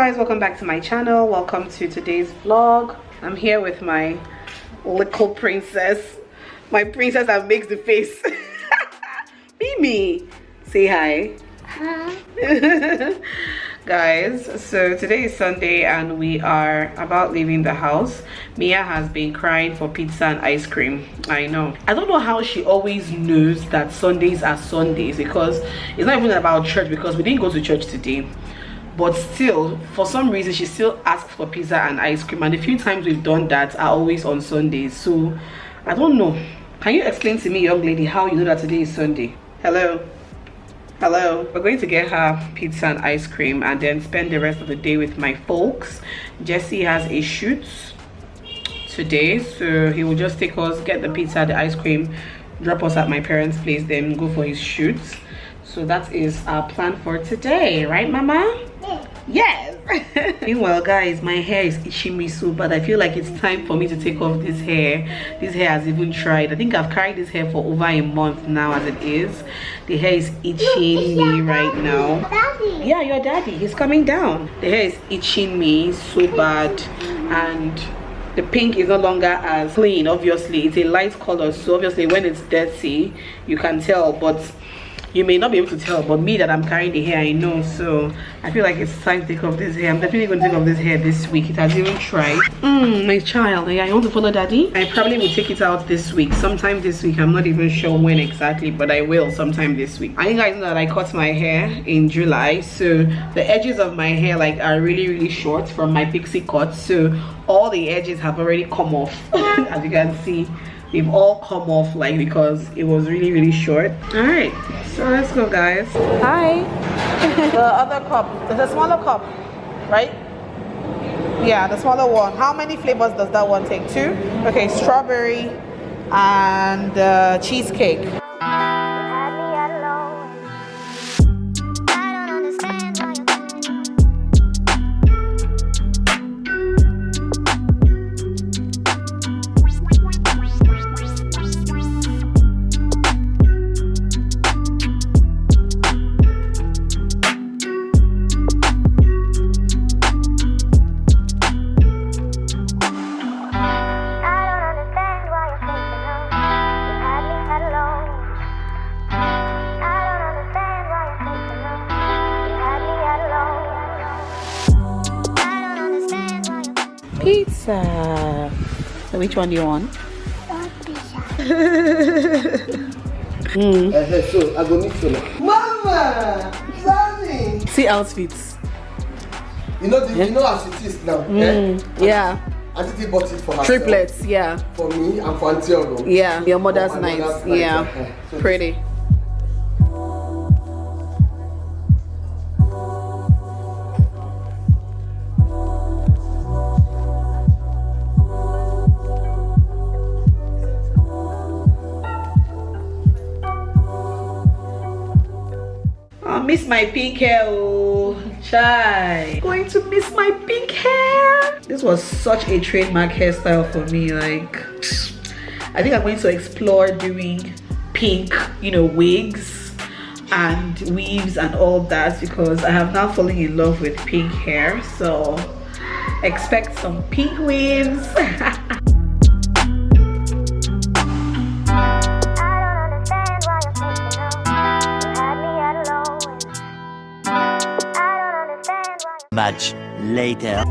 guys, welcome back to my channel. Welcome to today's vlog. I'm here with my little princess, my princess that makes the face. Mimi, say hi. Hi. Guys, so today is Sunday and we are about leaving the house. Mia has been crying for pizza and ice cream. I know. I don't know how she always knows that Sundays are Sundays, because it's not even about church, because we didn't go to church today. But still, for some reason, she still asks for pizza and ice cream, and the few times we've done that are always on Sundays. So I don't know. Can you explain to me, young lady, how you know that today is Sunday? Hello? Hello. We're going to get her pizza and ice cream and then spend the rest of the day with my folks. Jesse has a shoot today, so he will just take us, get the pizza, the ice cream, drop us at my parents' place, then go for his shoot. So that is our plan for today, right, Mama? Yes. Meanwhile, guys, my hair is itching me so bad. I feel like it's time for me to take off this hair. This hair has even tried. I think I've carried this hair for over a month now as it is. The hair is itching me right now. Daddy. Yeah, your daddy. He's coming down. The hair is itching me so bad, and the pink is no longer as clean. Obviously, it's a light color, so obviously when it's dirty, you can tell, but you may not be able to tell, but me that I'm carrying the hair, I know. So I feel like it's time to take off this hair. I'm definitely going to take off this hair this week. It has even tried. My child, yeah, you want to follow daddy? I probably will take it out this week, sometime this week. I'm not even sure when exactly, but I will sometime this week. I think I know that I cut my hair in July, so the edges of my hair like are really short from my pixie cut. So all the edges have already come off. As you can see, they've all come off, like, because it was really short. All right, so let's go, guys. Hi. The other cup, there's a smaller cup, right? Yeah, the smaller one. How many flavors does that one take? 2? Okay, strawberry and cheesecake. Pizza. So which one do you want? So I go meet you now. Mama, Daddy. See outfits. You know as it is now. Yeah. Auntie bought it for herself. Triplets, yeah. For me and for Auntie Ogo. Yeah, your mother's nice. Yeah, So pretty. Miss my pink hair, oh chai. Going to miss my pink hair. This was such a trademark hairstyle for me. Like, I think I'm going to explore doing pink, you know, wigs and weaves and all that, because I have now fallen in love with pink hair. So expect some pink weaves. Much later.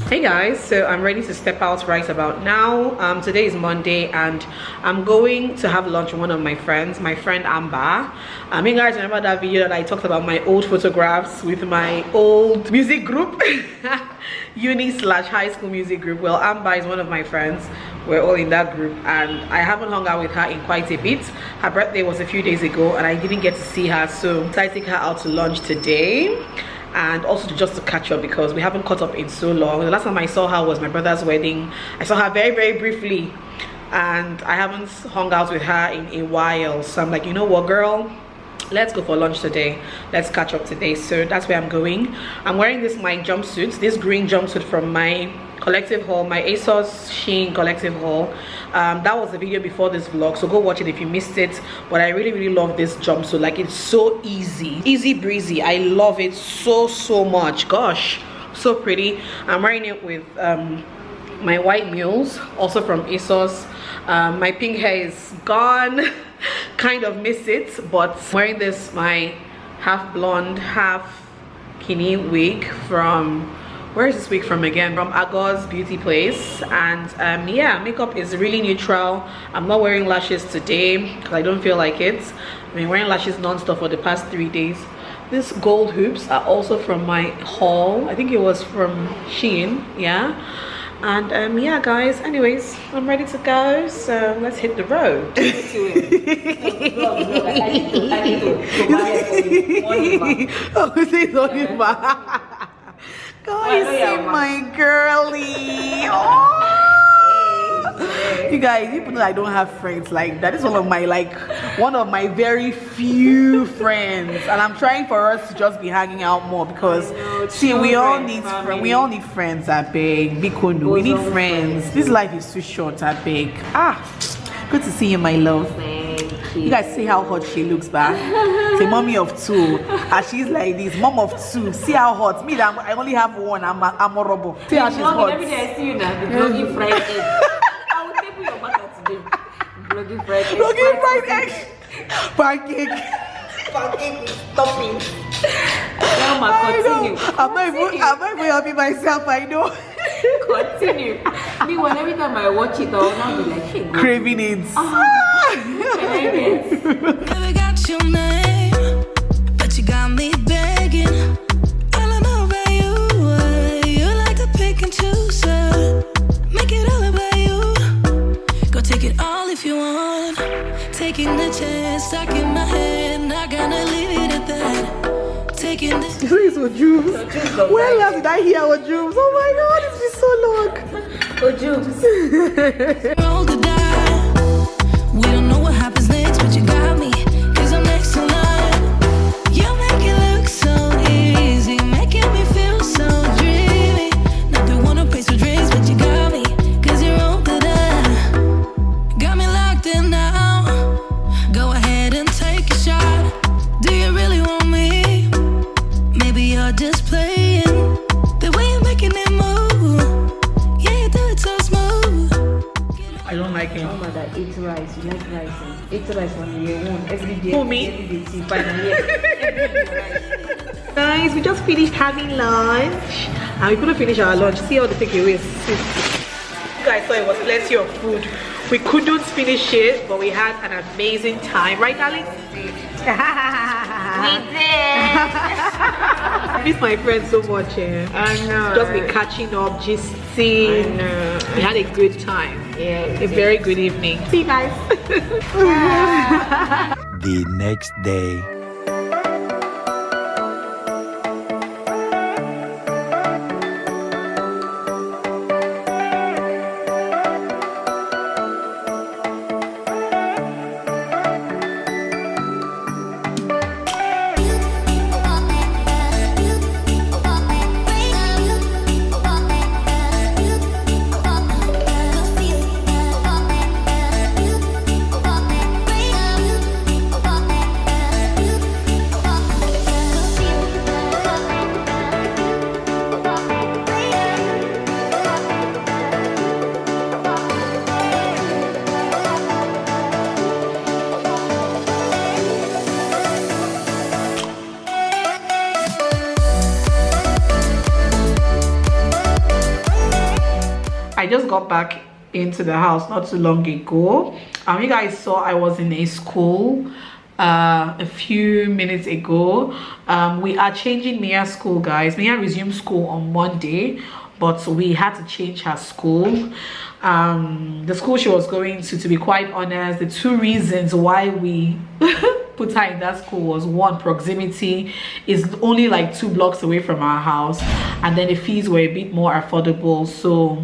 Hey guys, so I'm ready to step out right about now. Today is Monday and I'm going to have lunch with one of my friends, my friend Amber. You guys remember that video that I talked about my old photographs with my old music group? Uni/high school music group. Well, Amber is one of my friends. We're all in that group and I haven't hung out with her in quite a bit. Her birthday was a few days ago and I didn't get to see her, so I take her out to lunch today. And also just to catch up, because we haven't caught up in so long. The last time I saw her was my brother's wedding. I saw her very briefly and I haven't hung out with her in a while, so I'm like, you know what, girl, let's go for lunch today, let's catch up today. So that's where I'm going. I'm wearing this my jumpsuit, this green jumpsuit from my collective haul, my ASOS Shein collective haul. That was the video before this vlog, so go watch it if you missed it. But I really love this jumpsuit. Like, it's so easy breezy. I love it so much. Gosh, so pretty. I'm wearing it with my white mules, also from ASOS. My pink hair is gone. Kind of miss it, but I'm wearing this, my half blonde half kini wig from, where is this wig from again? From Agos Beauty Place. And yeah, makeup is really neutral. I'm not wearing lashes today because I don't feel like it. I've been wearing lashes non-stop for the past 3 days. These gold hoops are also from my haul. I think it was from Shein, yeah. And yeah guys, anyways, I'm ready to go, so let's hit the road. Guys, see my girly. Oh. You guys, even though I don't have friends like that, is one of my very few friends, and I'm trying for us to just be hanging out more because see, we all need friends. I beg, Bikondo, we need friends. This life is too short. I beg. Good to see you, my love. You guys see how hot she looks back. It's a mommy of 2, and she's like this, mom of 2. See how hot. Me, that I only have 1. I'm horrible. See how she's hot. Every day I see you now, the vlogging fried egg. I will table your butter today. Vlogging fried egg. Vlogging fried egg. Pancake. Topping. Continue. I'm not even happy myself, I know. Continue. Meanwhile, every time I watch it, I will now be like, hey, craving it. Never got your name, but you got me begging. All I know about you like to pick and choose. Make it all about you. Go take it all if you want. Taking the chance, stuck in my head, not gonna leave it at that. Taking the Ojubs. Where else did I hear Ojubs? Oh my god, it's been so long. Ojubs. roll the die. We don't know what happens next, but you got me, 'cause I'm next in line. You make it look so easy, making me feel so dreamy. Not the one who pays for drinks, but you got me, 'cause you roll the die. Got me locked in now. Go ahead and take a shot. Do you really want me? Maybe you're just playing. The way you're making it move, yeah, you do it so smooth. I don't like him. Oh my god, eat rice. You like rice? Eat rice on your own. Every day. Who, me? Every day tea, finally. Guys, we just finished having lunch and we couldn't finish our lunch. See all the takeaways. You guys saw it was plenty of food. We couldn't finish it, but we had an amazing time, right, darling? We did. I miss my friends so much. I know. Just been catching up, gisting. I know. We had a good time. Yeah. A very good evening. See you guys. The next day. I just got back into the house not too long ago. You guys saw I was in a school a few minutes ago. We are changing Mia's school, guys. Mia resumed school on Monday, but we had to change her school. The school she was going to be quite honest, the 2 reasons why we put her in that school was, 1, proximity. Is only like 2 blocks away from our house, and then the fees were a bit more affordable, so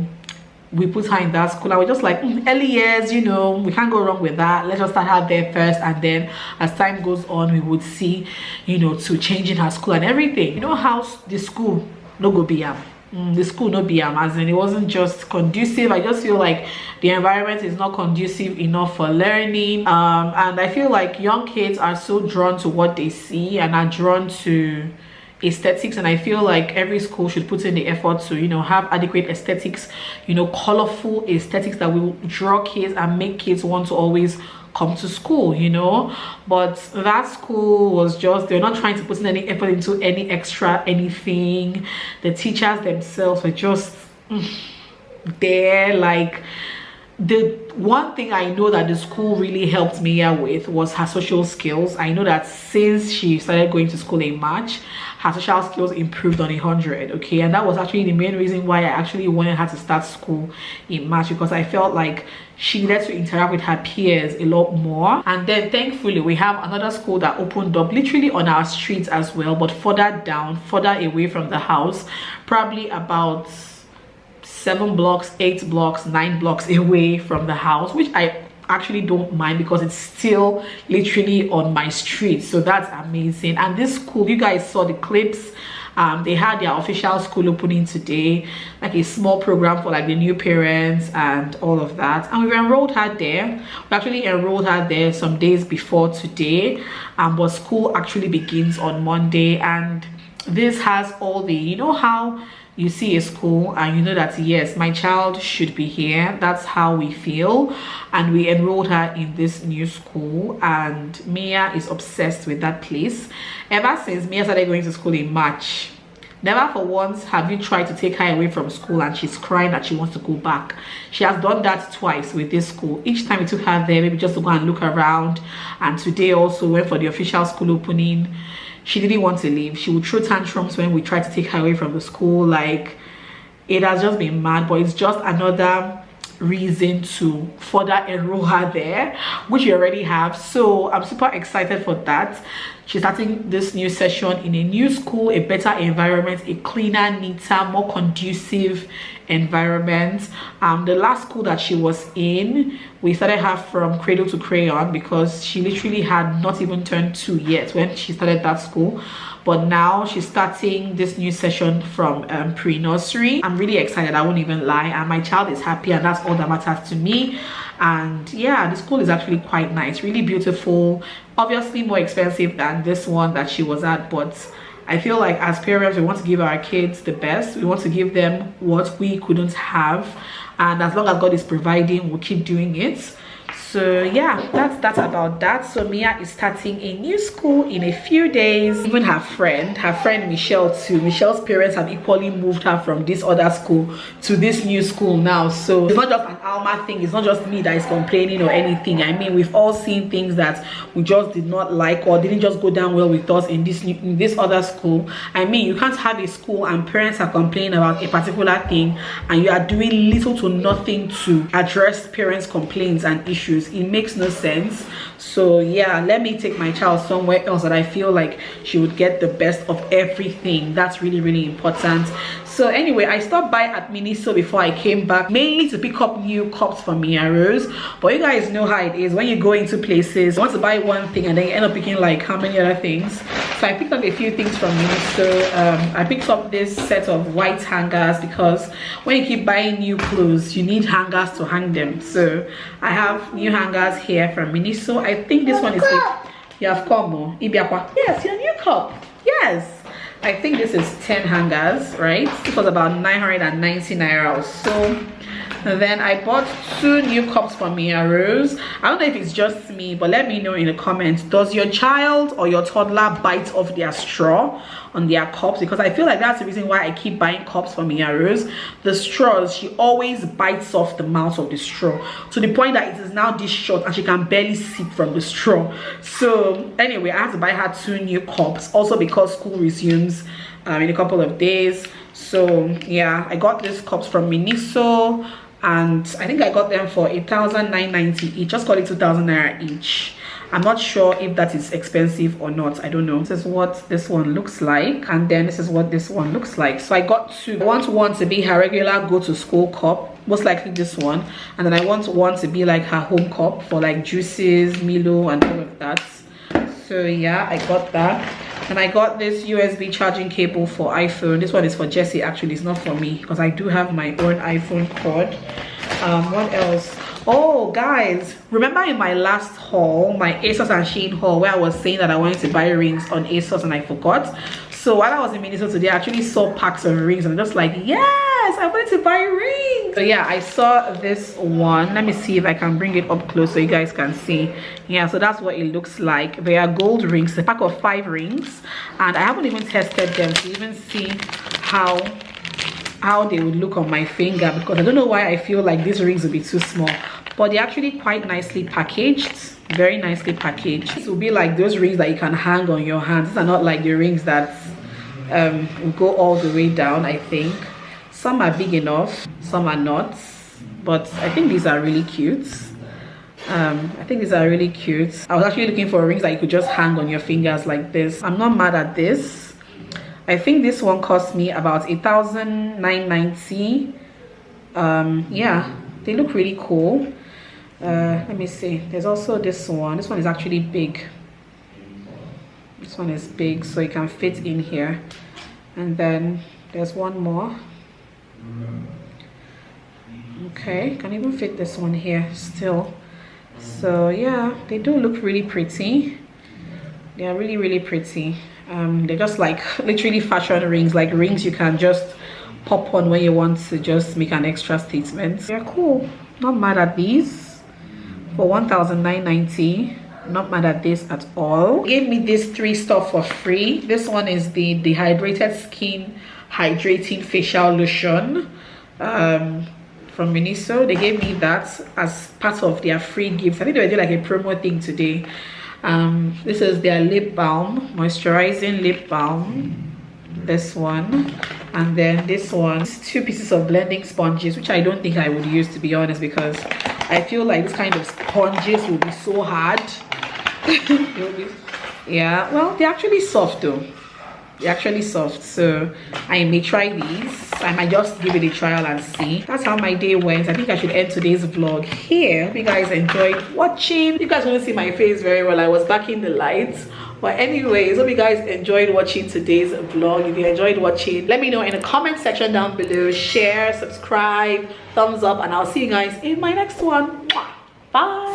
we put her in that school. I was just like, early years, you know, we can't go wrong with that. Let's just start her there first, and then as time goes on, we would see, you know, to changing her school and everything. You know how the school no go be the school not be as in it wasn't just conducive. I just feel like the environment is not conducive enough for learning, and I feel like young kids are so drawn to what they see and are drawn to aesthetics, and I feel like every school should put in the effort to, you know, have adequate aesthetics, you know, colorful aesthetics that will draw kids and make kids want to always come to school, you know. But that school was just, they're not trying to put in any effort into any extra anything. The teachers themselves were just there. Like, the one thing I know that the school really helped Mia with was her social skills. I know that since she started going to school in March, her social skills improved on 100. Okay, and that was actually the main reason why I actually wanted her to start school in March, because I felt like she needed to interact with her peers a lot more. And then thankfully we have another school that opened up literally on our streets as well, but further down, further away from the house, probably about 7 blocks, 8 blocks, 9 blocks away from the house, which I actually don't mind because it's still literally on my street. So that's amazing. And this school, you guys saw the clips, they had their official school opening today, like a small program for like the new parents and all of that, and we enrolled her there. We actually enrolled her there some days before today, but school actually begins on Monday. And this has all the, you know how you see a school and you know that yes, my child should be here, that's how we feel. And we enrolled her in this new school, and Mia is obsessed with that place. Ever since Mia started going to school in March, never for once have you tried to take her away from school and she's crying that she wants to go back. She has done that twice with this school. Each time we took her there, maybe just to go and look around, and today also went for the official school opening. She didn't want to leave. She would throw tantrums when we tried to take her away from the school. Like, it has just been mad, but it's just another reason to further enroll her there, which we already have. So I'm super excited for that. She's starting this new session in a new school, a better environment, a cleaner, neater, more conducive environment. The last school that she was in, we started her from cradle to crayon because she literally had not even turned 2 yet when she started that school. But now she's starting this new session from pre-nursery. I'm really excited, I won't even lie, and my child is happy, and that's all that matters to me. And yeah, the school is actually quite nice, really beautiful, obviously more expensive than this one that she was at, but I feel like as parents, we want to give our kids the best. We want to give them what we couldn't have, and as long as God is providing, we'll keep doing it. So yeah, that's about that. So Mia is starting a new school in a few days. Even her friend Michelle too. Michelle's parents have equally moved her from this other school to this new school now. So it's not just an Alma thing. It's not just me that is complaining or anything. I mean, we've all seen things that we just did not like or didn't just go down well with us in this other school. I mean, you can't have a school and parents are complaining about a particular thing and you are doing little to nothing to address parents' complaints and issues. It makes no sense. So yeah, let me take my child somewhere else that I feel like she would get the best of everything. That's really, really important. So anyway, I stopped by at Miniso before I came back, mainly to pick up new cups for Mia Rose. But you guys know how it is when you go into places, you want to buy one thing and then you end up picking like how many other things. So I picked up a few things from Miniso. I picked up this set of white hangers because when you keep buying new clothes, you need hangers to hang them. So I have new hangers here from Miniso. I think this one is you have come. Yes, your new cup. Yes, I think this is 10 hangers, right? It was about 990 naira or so. And then I bought 2 new cups for Mia Rose. I don't know if it's just me, but let me know in the comments. Does your child or your toddler bite off their straw on their cups? Because I feel like that's the reason why I keep buying cups for Mia Rose. The straws, she always bites off the mouth of the straw to the point that it is now this short and she can barely sip from the straw. So anyway, I had to buy her 2 new cups, also because school resumes in a couple of days. So yeah, I got these cups from Miniso, and I think I got them for 1,990 each. Just call it 2,000 naira each. I'm not sure if that is expensive or not. I don't know. This is what this one looks like, and then this is what this one looks like. So I got 2. I want one to be her regular go to school cup, most likely this one, and then I want one to be like her home cup for like juices, Milo, and all of that. So yeah, I got that. And I got this USB charging cable for iPhone. This one is for Jessie, actually. It's not for me because I do have my own iPhone cord. What else? Oh guys, remember in my last haul, my ASOS and Shein haul, where I was saying that I wanted to buy rings on ASOS and I forgot? So while I was in Miniso today, I actually saw packs of rings and I'm just like, yes, I wanted to buy rings. So yeah, I saw this one. Let me see if I can bring it up close so you guys can see. Yeah, so that's what it looks like. They are gold rings, a pack of 5 rings, and I haven't even tested them to even see how they would look on my finger, because I don't know why I feel like these rings will be too small, but they're actually quite nicely packaged, very nicely packaged. This will be like those rings that you can hang on your hands. These are not like the rings that will go all the way down. I think some are big enough, some are not, but I think these are really cute. I think these are really cute. I was actually looking for rings that you could just hang on your fingers like this. I'm not mad at this. I think this one cost me about 1,990. Yeah, they look really cool. Let me see. There's also this one. This one is actually big. This one is big, so it can fit in here. And then there's one more. Okay, can even fit this one here still. So yeah, they do look really pretty. They are really, really pretty. They're just like literally fashion rings, like rings you can just pop on when you want to just make an extra statement. They're cool. Not mad at these for 1,990. Not mad at this at all. They gave me this 3 stuff for free. This one is the Dehydrated Skin Hydrating Facial Lotion from Miniso. They gave me that as part of their free gifts. I think they did like a promo thing today. This is their lip balm, moisturizing lip balm. This one, and then this one. 2 pieces of blending sponges, which I don't think I would use, to be honest, because I feel like this kind of sponges will be so hard. Yeah, well, they're actually soft though. They're actually soft, so I may try these. I might just give it a trial and see. That's how my day went. I think I should end today's vlog here. Hope you guys enjoyed watching. You guys want to see my face very well. I was back in the lights. But anyways, hope you guys enjoyed watching today's vlog. If you enjoyed watching, let me know in the comment section down below. Share, subscribe, thumbs up, and I'll see you guys in my next one. Bye.